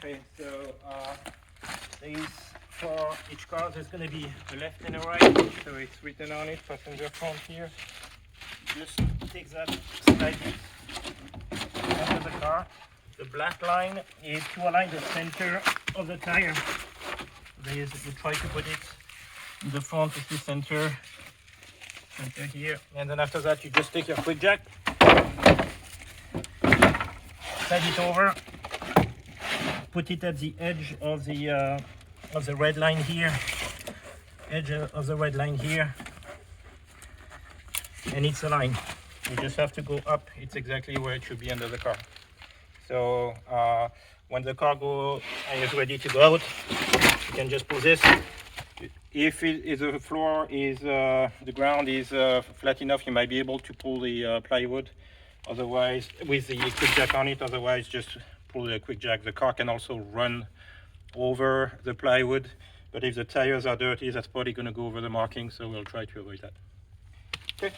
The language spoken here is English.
Okay, so these for each car there's going to be a left and a right, so it's written on it, passenger front here. Just take that slightly under the car. The black line is to align the center of the tire. You try to put it in the front of the center here, and then after that you just take your Quickjack, slide it over, put it at the edge of the red line here, and it's aligned. You just have to go up. It's exactly where it should be under the car. So when the car is ready to go out, you can just pull this. If the floor is the ground is flat enough, you might be able to pull the plywood. Otherwise, with the Quickjack on it. Otherwise, just pull the Quickjack. The car can also run over the plywood, but if the tires are dirty, that's probably going to go over the marking. So we'll try to avoid that. Okay.